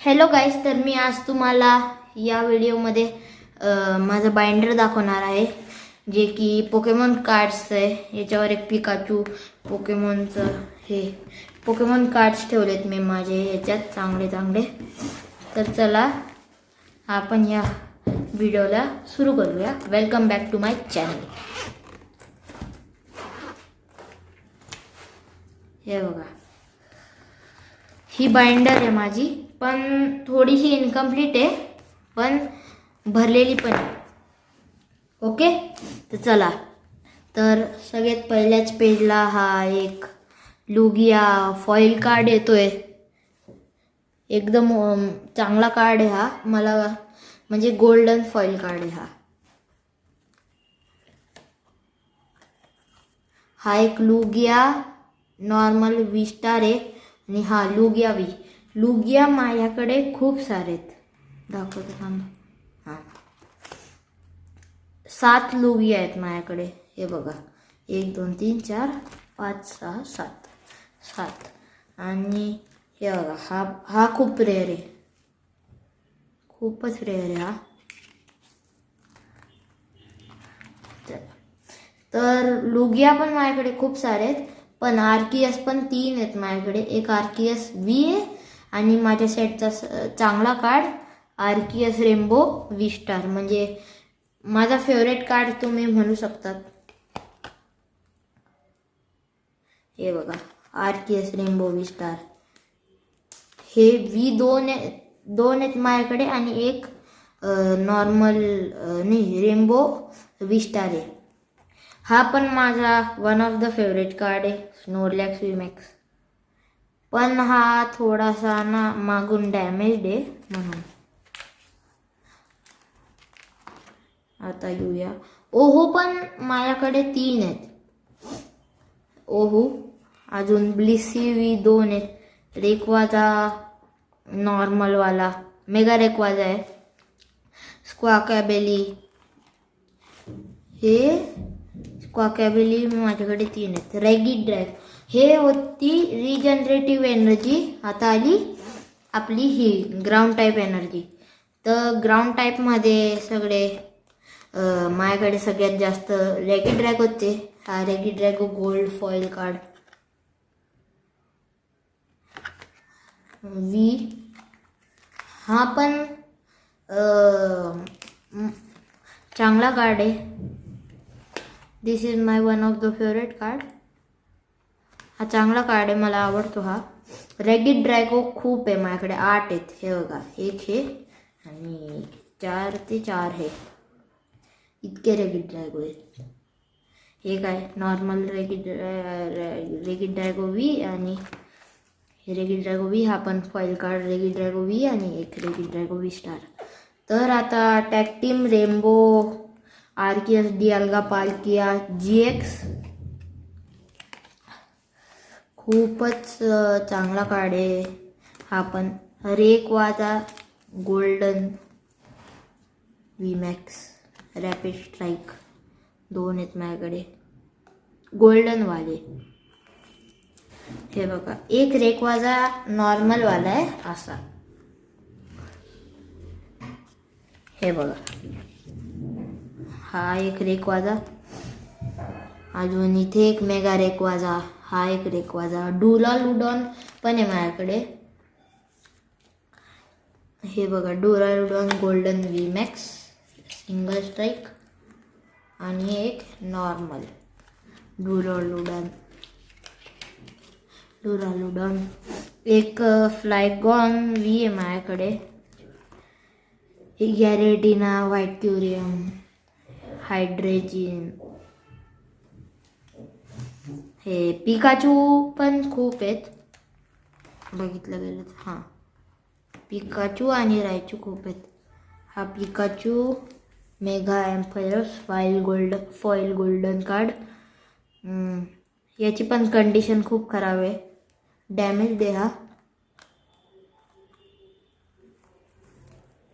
Hello guys, तर मी आज तुम्हाला या व्हिडिओमध्ये माझं बाइंडर दाखवणार आहे, जे की पोकेमॉन कार्ड्स आहे. याच्यावर एक पिकाचू पोकेमॉनचं हे पोकेमॉन कार्ड्स ठेवलेत मी माझे ह्याच्यात चांगले चांगले. तर चला आपण या व्हिडिओला सुरू करूया. Welcome back to my channel. हे बघा, ही बाइंडर आहे माझी, पण थोडीशी इनकम्प्लीट आहे, पण भरलेली पण आहे. ओके, तर चला. तर सगळ्यात पहिल्याच पेजला हा एक लुगिया फॉईल कार्ड येतोय. एकदम चांगला कार्ड आहे हा, मला म्हणजे गोल्डन फॉईल कार्ड आहे हा एक लुगिया नॉर्मल वी स्टार आहे. आणि हा लुगिया वी. लुगिया माझ्याकडे खूप सारे आहेत, दाखवतो थांबा. हां, 7 लुगिया आहेत माझ्याकडे. हे बघा, 1 2 3 4 5 6 7. आणि हे बघा, हा खूप रेअर आहे, खूपच रेअर आहे हा. तर लुगिया पण माझ्याकडे खूप सारे आहेत, पण आर्कियस पण 3 आहेत माझ्याकडे. एक आर्कियस वी आहे आणि माझ्या सेटचा चांगला card Arceus rainbow V star, म्हणजे माझा फेवरेट कार्ड तुम्ही म्हणू शकतात. हे बघा, आर्कियस रेनबो वी स्टार. हे वी दोन आहेत माझ्याकडे आणि एक नॉर्मल नाही रेनबो वी स्टार आहे. हा पण माझा one of the favourite card आहे, स्नोरलॅक्स वी मॅक्स. पण हा थोडासा ना मागून डॅमेज्ड आहे म्हणून. आता येऊया, ओहो पण माझ्याकडे 3 आहेत. ओहो, अजून ब्लिसी वी 2 आहेत. रेकवाजा नॉर्मलवाला मेगा रेकवाजा आहे. स्क्वाकॅबेली, हे स्क्वाकॅबेली माझ्याकडे 3 आहेत. रेगिड्रॅग, हे होती रिजनरेटिव्ह एनर्जी, आता आली आपली ही ग्राउंड टाईप एनर्जी. तर ग्राउंड टाईपमध्ये सगळे माझ्याकडे सगळ्यात जास्त रेगिड्रॅग होते. हा Regidrago gold foil card V. हा पण चांगला कार्ड आहे. This is my one of the favourite card. हा चांगला कार्ड आहे, मला आवडतो हा. रेगिड्रॅगो खूप आहे माझ्याकडे, 8 आहेत. हे बघा, एक हे आणि 4 ते 4 हे इतके रेगिड्रॅगो आहेत. हे काय नॉर्मल रेगिड्रॅगो वी आणि हे रेगिड्रॅगो वी. हा पण फॉईल कार्ड रेगिड्रॅगो वी आणि एक रेगिड्रॅगो वी स्टार. तर आता tag team rainbow Arceus Dialga Palkia GX. खूपच चांगला कार्ड आहे हा पण. Rayquaza golden V max rapid strike 2 आहेत माझ्याकडे, गोल्डन वाले. हे बघा, एक रेकवाजा नॉर्मलवाला आहे असा. हे बघा, हा एक रेकवाजा. अजून इथे एक मेगा रेकवाजा, हा एक रेकवाजा. डुरालुडॉन पण आहे माझ्याकडे. हे बघा, Duraludon golden V max single strike आणि एक नॉर्मल डुरालुडॉन. एक फ्लायगॉन वी आहे माझ्याकडे. Giratina white Kyurem Hydreigon. हे पिकाचू पण खूप आहेत बघितलं गेलं. हां, पिकाचू आणि रायचू खूप आहेत. हा Pikachu mega empires foil golden card. याची पण कंडिशन खूप खराब आहे, डॅमेज दे.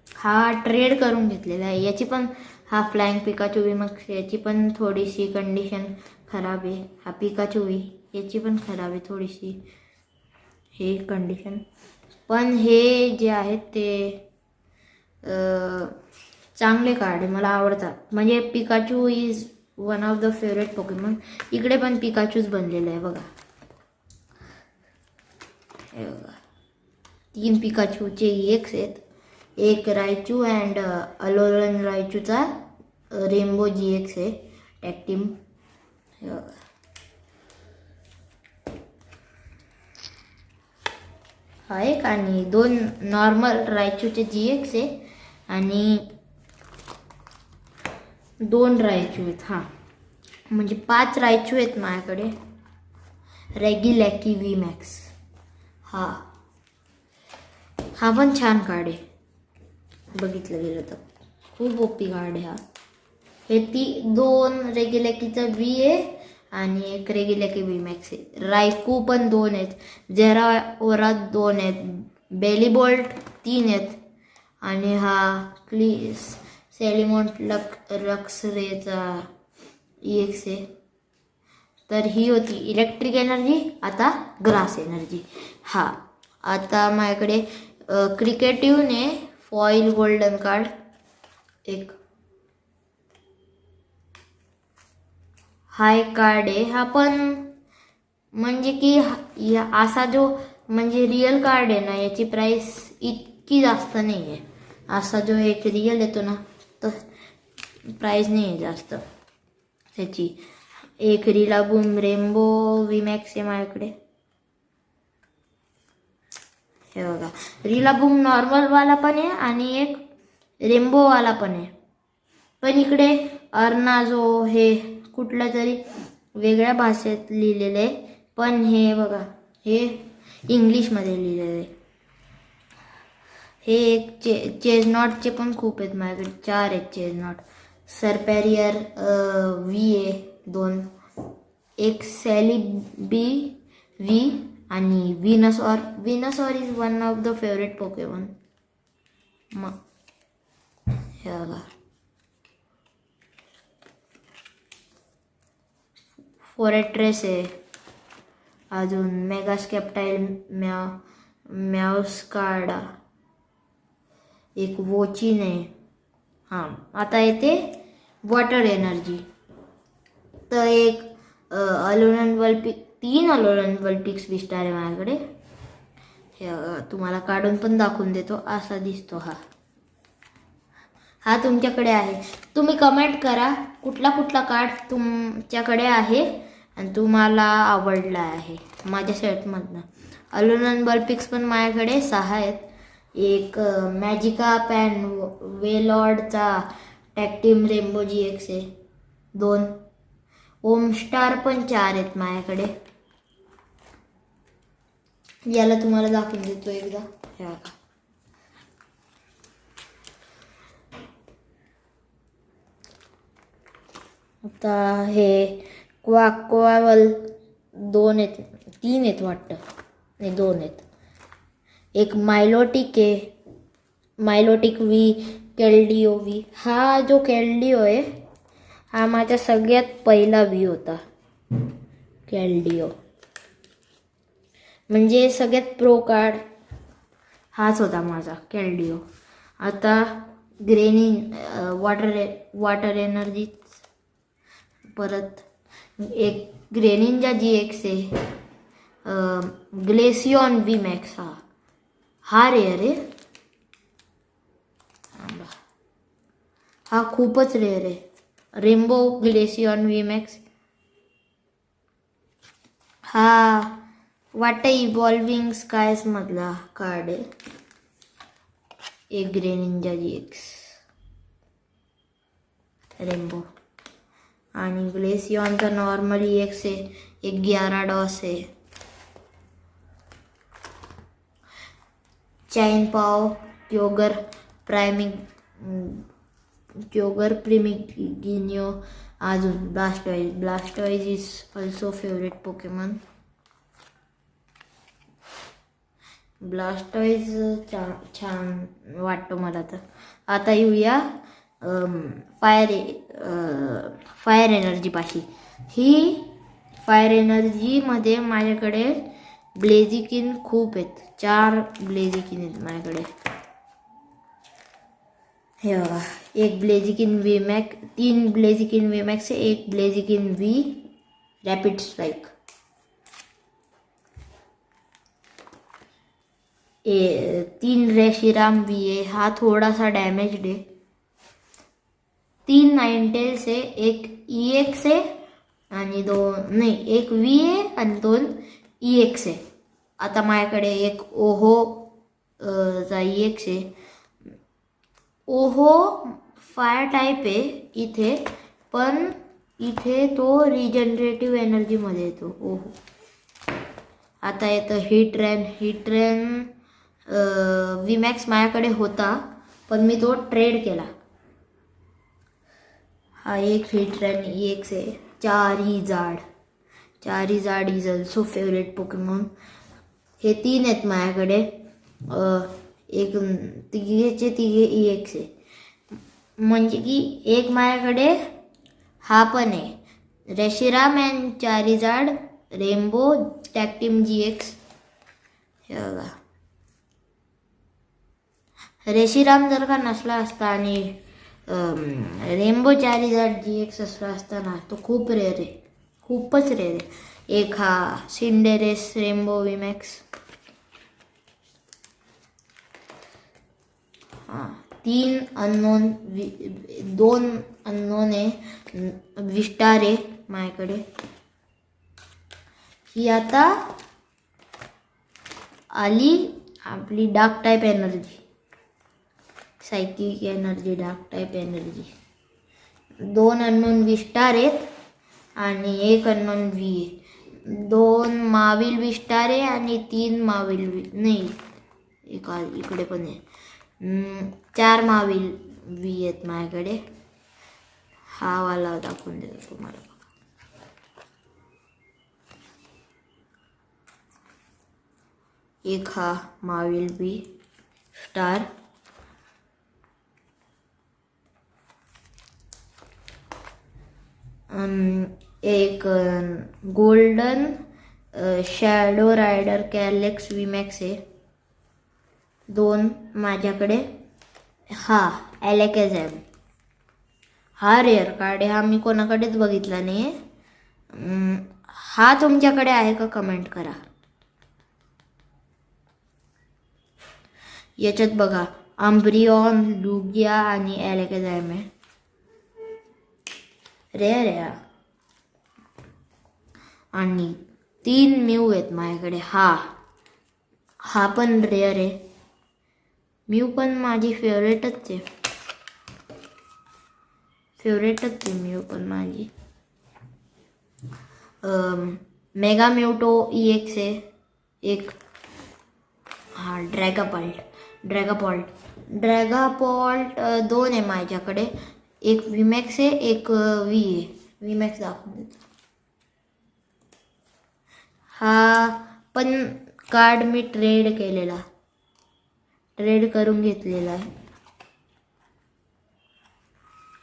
हा ट्रेड करून घेतलेला आहे. याची पण हा फ्लाइंग पिकाचू वी मग याची पण थोडीशी कंडिशन खराब आहे. हा पिकाचू वी याची पण खराब आहे थोडीशी हे कंडिशन. पण हे जे आहेत ते चांगले कार्ड आहे, मला आवडतात. म्हणजे Pikachu is one of the favourite Pokemon. इकडे पण पिकाचूच बनलेलं आहे बघा. हे बघा 3 पिकाचूचे EX आहेत. एक रायचू अँड अलोरन रायचूचा रेनबो GX आहे टॅग टीम. हे बघा हा एक आणि 2 नॉर्मल रायचूचे GX आहे आणि 2 रायचू आहेत. हां म्हणजे 5 रायचू आहेत माझ्याकडे. रेगिलॅकी VMAX हा पण छान कार्ड आहे बघितलं गेलं तर. खूप ओपी कार्ड आहे हा. हे 2 रेगिलॅकीचा V आहे आणि एक रेगिलॅकी VMAX आहे. रायकू पण 2 आहेत. जेराओरा 2 आहेत. बेलीबोल्ट 3 आहेत आणि हा सेलिमोंट लक्सरेचा EX आहे. तर ही होती इलेक्ट्रिक एनर्जी. आता ग्रास एनर्जी. आता माझ्याकडे क्रिकेटिव्हने फॉईल गोल्डन कार्ड एक हा एक कार्ड आहे. हा पण म्हणजे की असा जो म्हणजे रिअल कार्ड आहे ना, याची प्राइस इतकी जास्त नाही आहे. असा जो एक रिअल येतो ना तर प्राइस नाही आहे जास्त त्याची. एक रिलाबूम रेनबो VMAX आहे माझ्याकडे. हे बघा रिलाबूम नॉर्मलवाला पण आहे आणि एक रेनबोवाला पण आहे. पण इकडे अर्नाजो हे कुठल्या तरी वेगळ्या भाषेत लिहिलेलं आहे. पण हे बघा हे इंग्लिशमध्ये लिहिलेलं आहे. हे एक चेजनॉटचे पण खूप आहेत माझ्याकडे. 4 आहेत चेजनॉट. सरपॅरियर V आहे 2. एक सॅलिबी V आणि Venusaur is one of the favourite Pokemon. मग हे बघा फोरेट्रेस आहे. अजून मेगास्केप्टाईल मॅवस्कार्डा एक वोचिन आहे. आता येते वॉटर एनर्जी. तर एक अलोरन वल्पिक 3 अलोरन वल्पिक्स विस्टार आहे माझ्याकडे. हे तुम्हाला काढून पण दाखवून देतो. असा दिसतो हा तुमच्याकडे आहे. तुम्ही कमेंट करा कुठला कार्ड तुमच्याकडे आहे आणि तुम्हाला आवडला आहे माझ्या सेटमधनं. अलोरन वल्पिक्स पण माझ्याकडे 6 आहेत. एक मॅजिका पॅन वेलॉर्डचा टॅग टीम रेनबो GX आहे 2. ओमस्टार पण 4 आहेत माझ्याकडे. याला तुम्हाला दाखवून देतो एकदा. हे बघा आता हे क्वाकवावल 2 आहेत 3 आहेत वाटतं नाही 2 आहेत. एक मायलोटिक आहे. मायलोटिक V केल्डिओ V. हा जो केल्डिओ आहे हा माझा सगळ्यात पहिला V होता. केल्डिओ म्हणजे सगळ्यात प्रो कार्ड हाच होता माझा केल्डिओ. आता ग्रेनिन वॉटर एनर्जी परत एक ग्रेनिंजा GX आहे. ग्लेसियॉन VMAX हा रेअर आहे. हा खूपच रेअर आहे. रेनबो ग्लेसियॉन VMAX हा वाटतं इव्हॉल्विंग स्कायस मधला कार्ड आहे. एक ग्रेनिंजा GX रेनबो आणि ग्लेसियॉनचा नॉर्मल EX आहे. एक ग्याराडॉस आहे. चाइन पाव क्योगर प्रिमिगिनियो. अजून ब्लास्टॉइज इज ऑल्सो फेवरेट पोकेमॉन. ब्लास्टॉइज छान वाटतो मला तर. आता येऊया फायर एनर्जी पाशी. ही फायर एनर्जीमध्ये माझ्याकडे ब्लेझिकिन खूप आहेत, 4 ब्लेझिकिन आहेत माझ्याकडे. हे बघा, एक Blaziken V max, 3 Blaziken V max आहे, एक Blaziken V rapid strike. 3 Reshiram V आहे, हा थोडासा डॅमेज्ड आहे. 3 नाईनटेल्स आहे, एक EX आहे आणि 1 व्ही आहे आणि 2 EX आहे. आता माझ्याकडे एक ओहो चा EX आहे. ओहो फायर टाईप आहे इथे, पण इथे तो रिजनरेटिव्ह एनर्जीमध्ये येतो ओहो. आता येतं हिटरॅन व्ही मॅक्स माझ्याकडे होता, पण मी तो ट्रेड केला. हा एक हिटरॅन EX आहे. चारिजाड इज ऑल्सो फेवरेट पोकेमॉन. हे 3 आहेत माझ्याकडे. एक तिघे EX आहे, म्हणजे की एक माझ्याकडे हा पण आहे, Reshiram and Charizard rainbow tag team GX. हे बघा, रेशिराम जर का नसला असता आणि रेनबो चारिजाड GX असला असता ना, तो खूप रेअर आहे, खूपच रेअर आहे. एक हा Cinderace rainbow V max. 3 unknown, 2 unknown आहे, विस्टार आहे माझ्याकडे. ही आता आली आपली dark type energy, psychic energy, dark type energy. 2 unknown V star आहेत आणि 1 अननोन व्ही आहे. 2 माविल विस्टार आहे आणि 3 माविल नाही, इकडे पण आहे. 4 माविल व्ही आहेत माझ्याकडे. हा वाला दाखवून देतो तुम्हाला. एक हा माविल व्ही स्टार, एक golden shadow rider Calyrex V max आहे. 2 माझ्याकडे हा ॲलेकेझॅम. हा रेअर कार्ड आहे, हा मी कोणाकडेच बघितला नाही. हा तुमच्याकडे आहे का कमेंट करा. याच्यात बघा, आंब्रिऑन, लुगिया आणि ॲलेकेझॅम आहे. रेअर आहे. आणि 3 म्यू आहेत माझ्याकडे. हा पण रेअर आहे. म्यू पण माझी फेवरेटच आहे, म्यू पण माझी. मेगा म्यूटो EX आहे एक. हा ड्रॅगापॉल्ट 2 आहे माझ्याकडे. एक व्ही मॅक्स आहे, एक व्ही आहे. व्ही मॅक्स दाखवून देतो. हा पण कार्ड मी ट्रेड करून घेतलेला आहे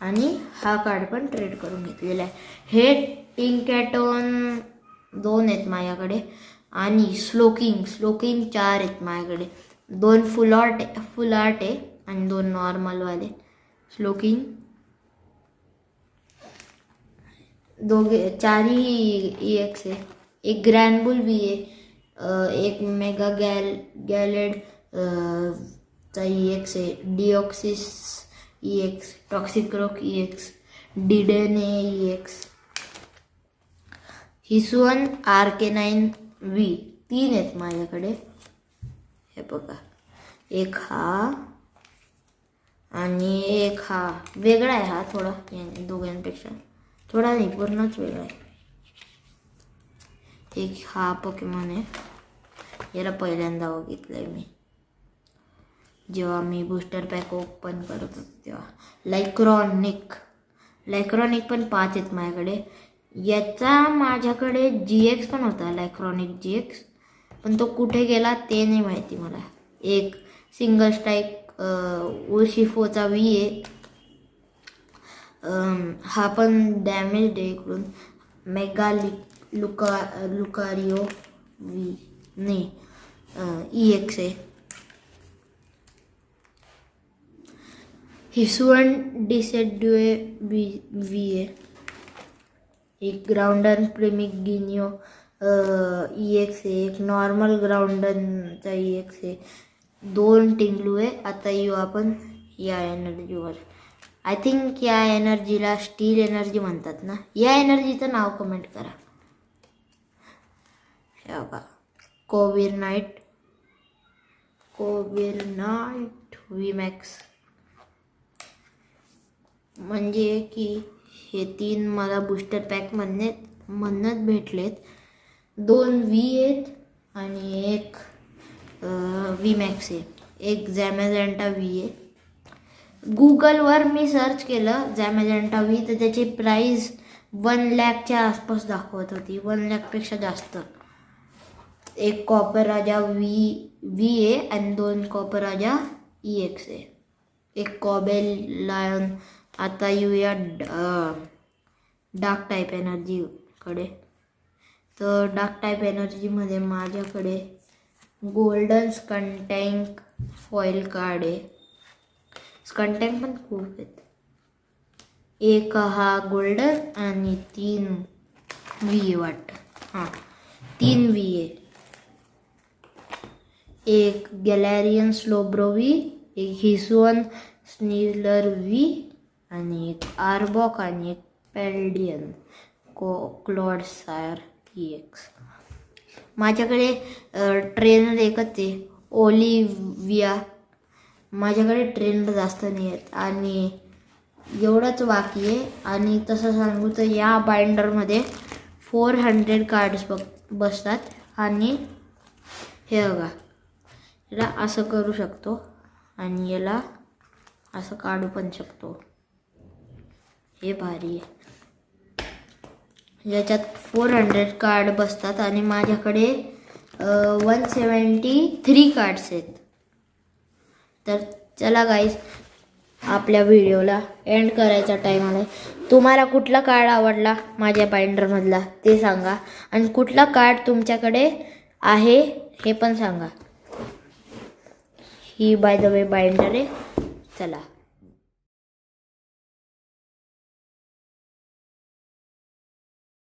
आणि हा कार्ड पण ट्रेड करून घेतलेला आहे. हे टिंकॅटॉन 2 आहेत माझ्याकडे आणि स्लोकिंग 4 आहेत माझ्याकडे. 2 फुल आर्ट आहे आणि 2 नॉर्मलवाले. स्लोकिंग 4ही EX आहे. एक ग्रॅनबुल व्ही आहे, एक मेगा गॅलेड चा EX आहे. डिऑक्सिस EX, टॉक्सिक्रॉक EX, डिडेने EX, हिसुअन RK9 V. 3 आहेत माझ्याकडे. हे बघा, एक हा आणि एक हा. वेगळा आहे हा थोडा, दोघांपेक्षा थोडा नाही, पूर्णच वेगळा आहे. एक हा पोकेमॉन आहे, याला पहिल्यांदा बघितलंय मी जेव्हा मी बूस्टर पॅक ओपन करत होतो तेव्हा. लायक्रॉनिक पण 5 आहेत माझ्याकडे. याचा माझ्याकडे GX पण होता, लायक्रॉनिक GX, पण तो कुठे गेला ते नाही माहिती मला. एक सिंगल स्ट्राईक उशिफोचा व्ही आहे. हा पण डॅमेज आहे इकडून. Mega Lucario V. नाही EX आहे. हिसुअन डिसेड्युए V आहे. एक ग्राउंडन प्रेमिगिनियो EX आहे. एक नॉर्मल ग्राउंडनचा EX आहे. 2 टिंगलू आहे. आता येऊ आपण या एनर्जीवर. आय थिंक या एनर्जीला स्टील एनर्जी म्हणतात ना. या एनर्जीचं नाव कमेंट करा. हे बघा कोविरनाईट VMAX म्हणजे की हे 3 मला बूस्टर पॅक म्हणत भेटलेत. 2 V आहेत आणि एक VMAX आहे. एक झॅमॅझेंटा V आहे. गुगलवर मी सर्च केलं झॅमॅझेंटा V तर त्याची प्राईस 1 लाखच्या आसपास दाखवत होती. 1 लाखपेक्षा जास्त. एक कॉपर राजा V आहे आणि 2 कॉपर राजा EX आहे. एक कॉबेल लायन. आता येऊया डार्क टाईप एनर्जीकडे. तर डार्क टाईप एनर्जीमध्ये माझ्याकडे गोल्डन स्कंटँक फॉईल कार्ड आहे. स्कंटँक पण खूप आहेत. एक हा गोल्डन आणि 3 V आहे वाटतं. हां 3 V आहे. एक गॅलॅरियन स्लोब्रो V, एक हिसुअन स्निलर V आणि एक आर्बॉक आणि एक पेल्डियन क्लॉडसायर EX. माझ्याकडे ट्रेनर एकच आहे ओलिव्हिया. माझ्याकडे ट्रेनर जास्त नाही आहेत आणि एवढंच बाकी आहे. आणि तसं सांगू तर या बाइंडरमध्ये 400 कार्ड्स बसतात. आणि हे बघा याला असं करू शकतो आणि याला असं काढू पण शकतो. हे भारी आहे. याच्यात 400 कार्ड बसतात आणि माझ्याकडे 173 कार्ड्स आहेत. तर चला गाईज आपल्या व्हिडिओला एंड करायचा टाईम आला. तुम्हाला कुठला कार्ड आवडला माझ्या बाइंडरमधला ते सांगा आणि कुठला कार्ड तुमच्याकडे आहे हे पण सांगा. ही बाय द वे बाइंडर आहे. चला